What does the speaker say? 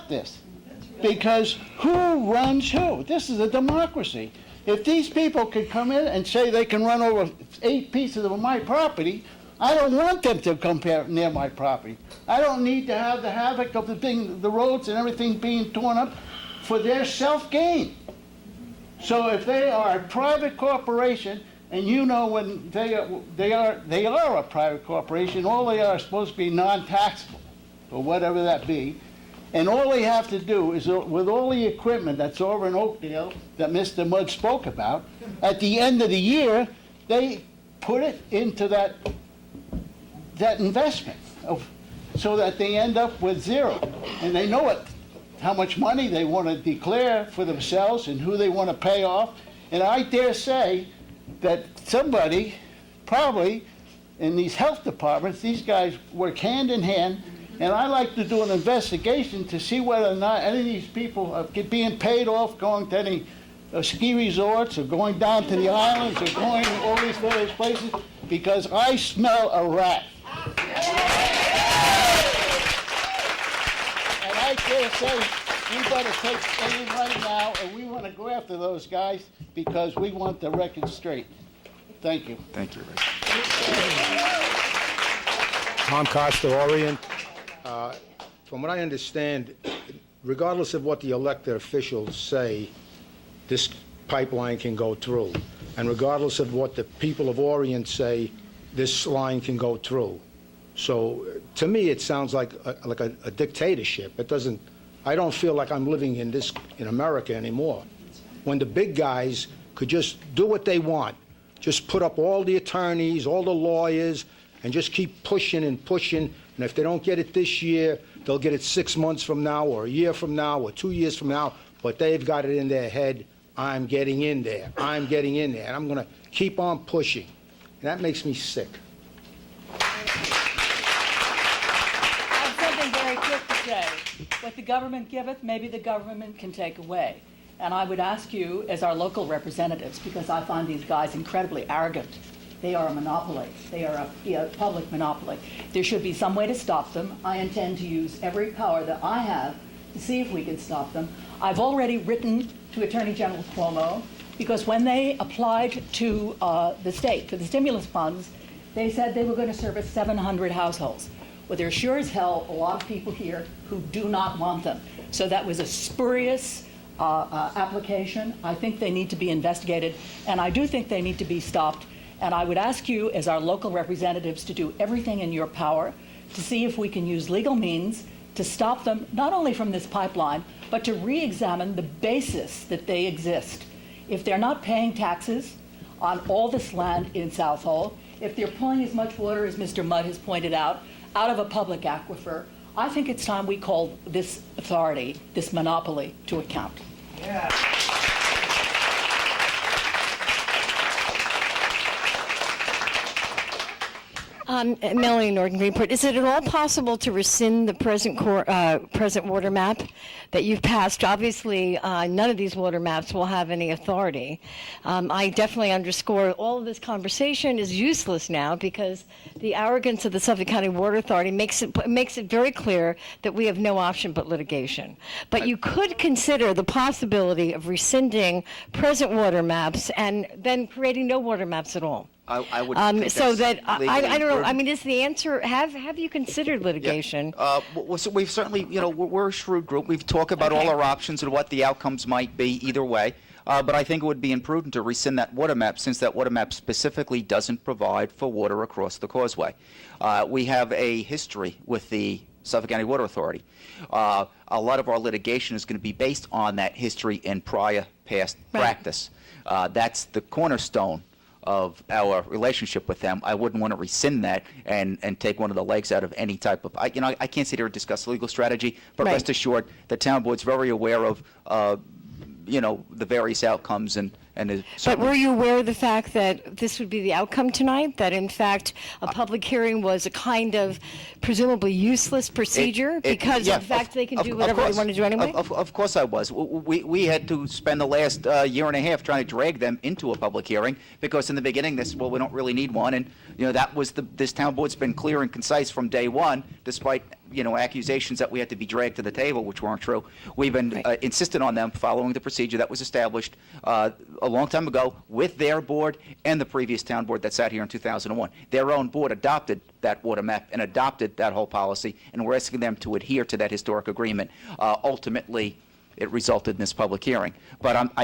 stop this. Because who runs who? This is a democracy. If these people could come in and say they can run over 8 pieces of my property, I don't want them to come near my property. I don't need to have the havoc of the roads and everything being torn up for their self-gain. So if they are a private corporation, and you know when they are a private corporation, all they are supposed to be non-taxable, or whatever that be, and all they have to do is, with all the equipment that's over in Oakdale that Mr. Mudd spoke about, at the end of the year, they put it into that investment, so that they end up with zero. And they know how much money they want to declare for themselves and who they want to pay off. And I dare say that somebody, probably in these health departments, these guys work hand in hand, and I like to do an investigation to see whether or not any of these people are being paid off going to any ski resorts or going down to the islands or going to all these various places, because I smell a rat. And I dare say we better take aim right now, and we want to go after those guys because we want the record straight. Thank you. Thank you, Rick. Tom Costa, Orient. From what I understand, regardless of what the elected officials say, this pipeline can go through. And regardless of what the people of Orient say, this line can go through. So to me, it sounds like a dictatorship. It doesn't. I don't feel like I'm living in America anymore. When the big guys could just do what they want, just put up all the attorneys, all the lawyers, and just keep pushing and pushing. And if they don't get it this year, they'll get it 6 months from now, or a year from now, or 2 years from now. But they've got it in their head, I'm getting in there, I'm getting in there, and I'm going to keep on pushing. And that makes me sick. I have something very quick to say. What the government giveth, maybe the government can take away. And I would ask you, as our local representatives, because I find these guys incredibly arrogant. They are a monopoly. They are a public monopoly. There should be some way to stop them. I intend to use every power that I have to see if we can stop them. I've already written to Attorney General Cuomo, because when they applied to the state for the stimulus funds, they said they were going to service 700 households. Well, there's sure as hell a lot of people here who do not want them. So that was a spurious application. I think they need to be investigated, and I do think they need to be stopped. And I would ask you, as our local representatives, to do everything in your power to see if we can use legal means to stop them, not only from this pipeline, but to re-examine the basis that they exist. If they're not paying taxes on all this land in South Hole, if they're pulling as much water, as Mr. Mudd has pointed out of a public aquifer, I think it's time we call this authority, this monopoly, to account. Yeah. Melanie Norton, Greenport. Is it at all possible to rescind the present water map that you've passed? Obviously, none of these water maps will have any authority. I definitely underscore all of this conversation is useless now because the arrogance of the Suffolk County Water Authority makes it very clear that we have no option but litigation. But you could consider the possibility of rescinding present water maps and then creating no water maps at all. I would so that I don't know. I mean, is the answer have you considered litigation? Yeah. So we've certainly, we're a shrewd group. We've talked about all our options and what the outcomes might be either way. But I think it would be imprudent to rescind that water map, since that water map specifically doesn't provide for water across the causeway. We have a history with the Suffolk County Water Authority. A lot of our litigation is going to be based on that history and prior past practice. That's the cornerstone of our relationship with them. I wouldn't want to rescind that and take one of the legs out of any type of, I can't sit here and discuss legal strategy, but rest assured the town board's very aware of, the various outcomes and But were you aware of the fact that this would be the outcome tonight? That in fact a public hearing was a kind of presumably useless procedure because of the fact they can do whatever they want to do anyway? Of course I was. We had to spend the last year and a half trying to drag them into a public hearing because in the beginning we don't really need one, and that was this town board's been clear and concise from day one, despite accusations that we had to be dragged to the table, which weren't true. We've been Right. insistent on them following the procedure that was established a long time ago with their board and the previous town board that sat here in 2001. Their own board adopted that water map and adopted that whole policy, and we're asking them to adhere to that historic agreement. Ultimately, it resulted in this public hearing. But I